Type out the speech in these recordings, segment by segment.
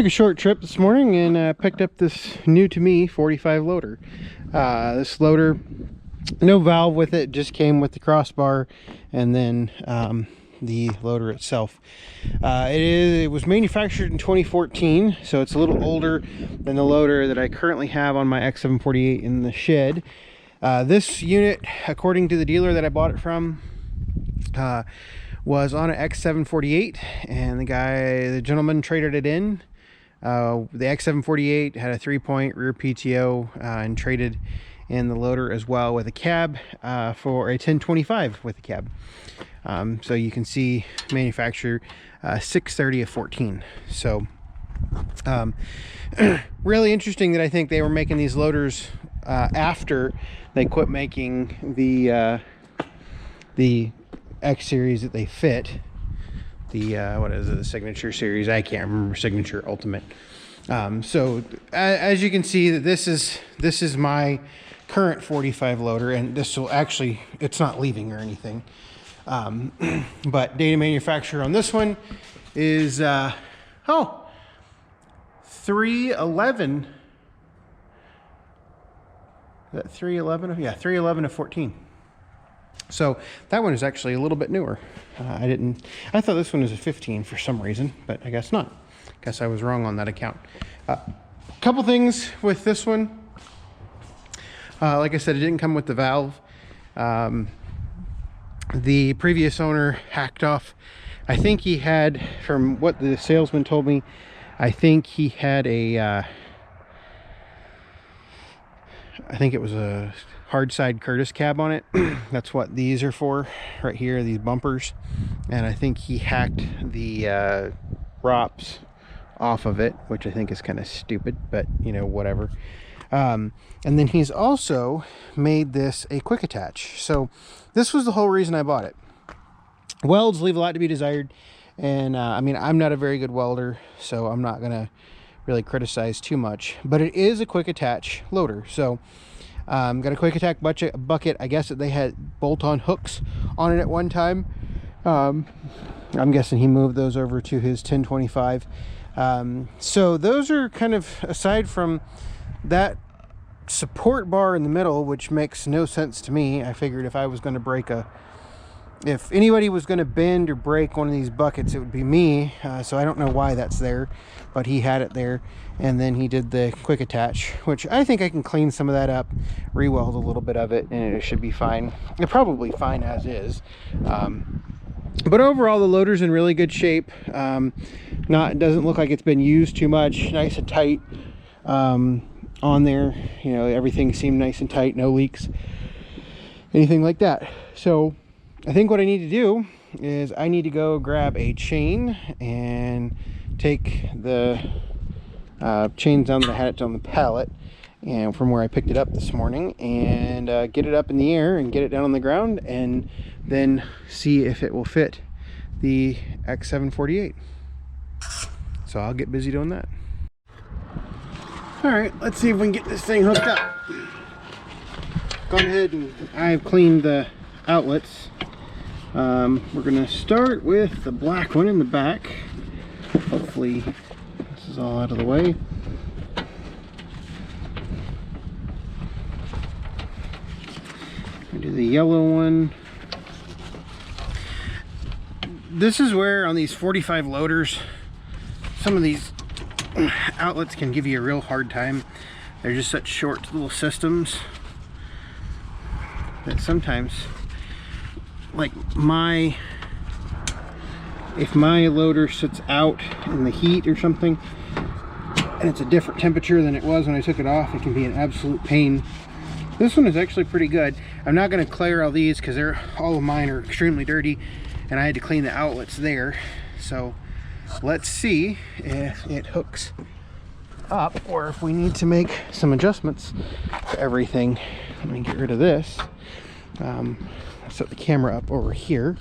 Took a short trip this morning and picked up this new to me 45 loader. This loader, no valve with it, just came with the crossbar and then the loader itself. It was manufactured in 2014, so it's a little older than the loader that I currently have on my X748 in the shed. This unit, according to the dealer that I bought it from, was on an X748, and the gentleman traded it in. The X748 had a 3-point rear PTO and traded in the loader as well with a cab for a 1025 with a cab. So you can see manufacturer 6/30 of 14. So really interesting that I think they were making these loaders after they quit making the X series that they fit. The what is it, the Signature series? I can't remember. Signature Ultimate. So as you can see, that this is my current 45 loader, and this will actually, it's not leaving or anything. But data manufacturer on this one is 311. Is that 311? Yeah, 311 of 14. So that one is actually a little bit newer. I thought this one was a 15 for some reason, but I guess not. Guess I was wrong on that account. A couple things with this one. Like I said, it didn't come with the valve. The previous owner hacked off, I think he had, from what the salesman told me, I think he had I think it was a hard side Curtis cab on it. That's what these are for right here, these bumpers. And I think he hacked the ROPS off of it, which I think is kind of stupid, but you know, whatever. And then he's also made this a quick attach. So this was the whole reason I bought it. Welds leave a lot to be desired, and I mean, I'm not a very good welder, so I'm not gonna really criticize too much, but it is a quick attach loader. So got a quick attach bucket. I guess that they had bolt-on hooks on it at one time. I'm guessing he moved those over to his 1025. So those are kind of, aside from that support bar in the middle, which makes no sense to me. I figured if I was going to if anybody was going to bend or break one of these buckets, it would be me. So I don't know why that's there, but he had it there. And then he did the quick attach, which I think I can clean some of that up, re-weld a little bit of it, and it should be fine. It's probably fine as is. But overall, the loader's in really good shape. It doesn't look like it's been used too much. Nice and tight on there. You know, everything seemed nice and tight, no leaks, anything like that. So I think what I need to do is I need to go grab a chain and take the chains down that I had it on the pallet, and from where I picked it up this morning, and get it up in the air and get it down on the ground, and then see if it will fit the X748. So I'll get busy doing that. All right, let's see if we can get this thing hooked up. Gone ahead and I've cleaned the outlets. We're gonna start with the black one in the back. Hopefully this is all out of the way. We do the yellow one. This is where on these 45 loaders, some of these outlets can give you a real hard time. They're just such short little systems that sometimes, like if my loader sits out in the heat or something and it's a different temperature than it was when I took it off, it can be an absolute pain. This one is actually pretty good. I'm not going to clear all these because all of mine are extremely dirty, and I had to clean the outlets there. So let's see if it hooks up or if we need to make some adjustments to everything. Let me get rid of this. Set the camera up over here.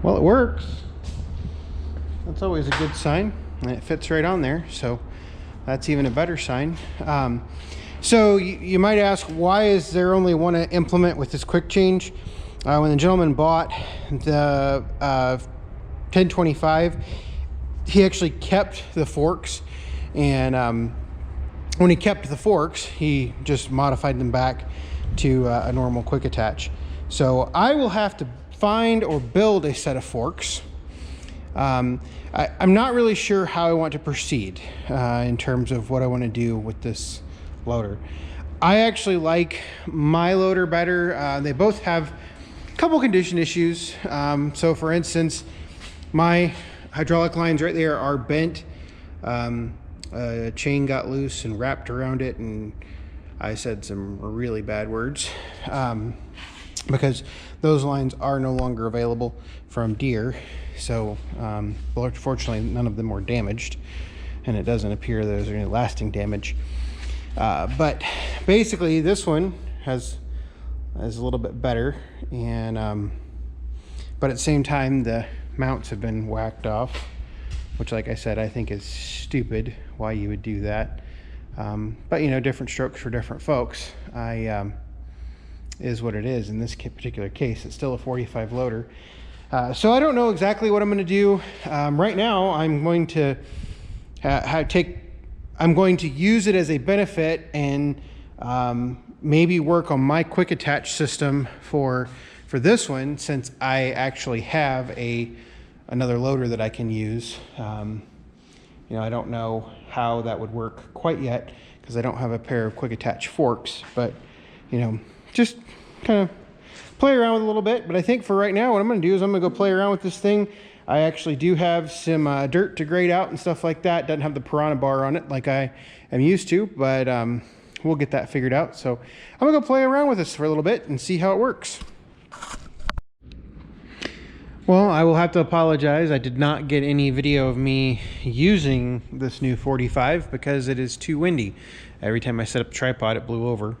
Well, it works. That's always a good sign, and it fits right on there, so that's even a better sign. So you might ask, why is there only one implement with this quick change? When the gentleman bought the 1025, he actually kept the forks, and when he kept the forks, he just modified them back to a normal quick attach. So I will have to find or build a set of forks. I'm not really sure how I want to proceed in terms of what I want to do with this loader. I actually like my loader better. They both have a couple condition issues. So for instance, my hydraulic lines right there are bent. A chain got loose and wrapped around it, and I said some really bad words because those lines are no longer available from Deere. So well, fortunately none of them were damaged, and it doesn't appear there's any lasting damage. But basically this one is a little bit better, and but at the same time the mounts have been whacked off, which, like I said, I think is stupid why you would do that. But you know, different strokes for different folks. Is what it is. In this particular case, it's still a 45 loader. So I don't know exactly what I'm going to do. Right now, I'm going to use it as a benefit, and maybe work on my quick attach system for this one, since I actually have another loader that I can use. You know, I don't know how that would work quite yet because I don't have a pair of quick attach forks, but you know, just kind of play around with it a little bit. But I think for right now, what I'm going to do is I'm going to go play around with this thing. I actually do have some dirt to grade out and stuff like that. Doesn't have the piranha bar on it like I am used to, but we'll get that figured out. So I'm gonna go play around with this for a little bit and see how it works. Well, I will have to apologize. I did not get any video of me using this new 45 because it is too windy. Every time I set up a tripod, it blew over.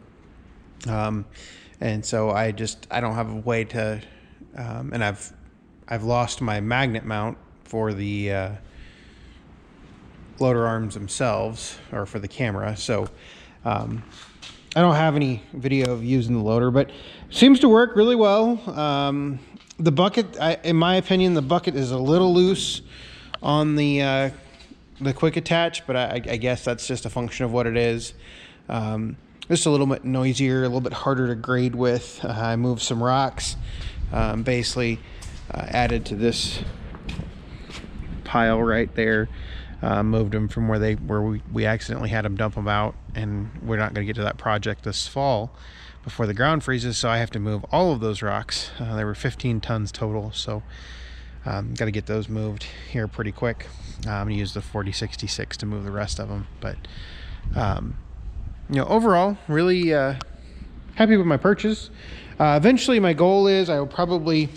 And so I don't have a way to, and I've lost my magnet mount for the loader arms themselves, or for the camera. So I don't have any video of using the loader, but it seems to work really well. The bucket, in my opinion, the bucket is a little loose on the quick attach, but I guess that's just a function of what it is. Just a little bit noisier, a little bit harder to grade with. I moved some rocks, basically added to this pile right there. Moved them from where we accidentally had them dump them out, and we're not going to get to that project this fall before the ground freezes, so I have to move all of those rocks. There were 15 tons total, so got to get those moved here pretty quick. I'm going to use the 4066 to move the rest of them, but you know, overall, really happy with my purchase. Eventually, my goal is I will probably,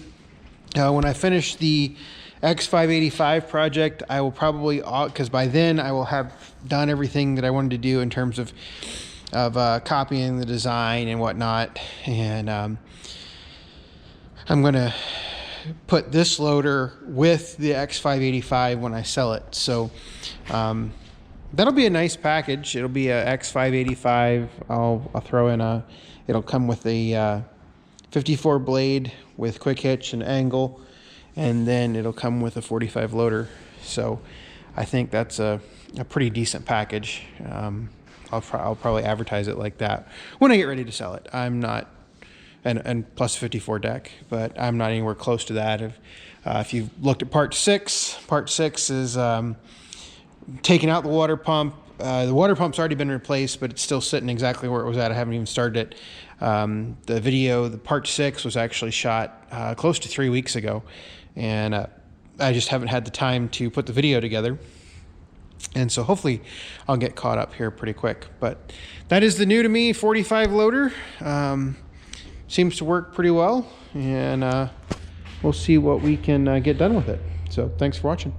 when I finish the X585 project, I will probably, because by then I will have done everything that I wanted to do in terms of copying the design and whatnot, and I'm gonna put this loader with the X585 when I sell it. So that'll be a nice package. It'll be a X585. I'll throw in it'll come with a 54 blade with quick hitch and angle, and then it'll come with a 45 loader. So I think that's a pretty decent package. I'll probably advertise it like that when I get ready to sell it. I'm not, and plus 54 deck, but I'm not anywhere close to that. If you've looked at part 6 is taking out the water pump. The water pump's already been replaced, but it's still sitting exactly where it was at. I haven't even started it. The video, the part 6 was actually shot close to 3 weeks ago, and I just haven't had the time to put the video together. And so hopefully I'll get caught up here pretty quick. But that is the new to me 45 loader. Seems to work pretty well, and we'll see what we can get done with it. So thanks for watching.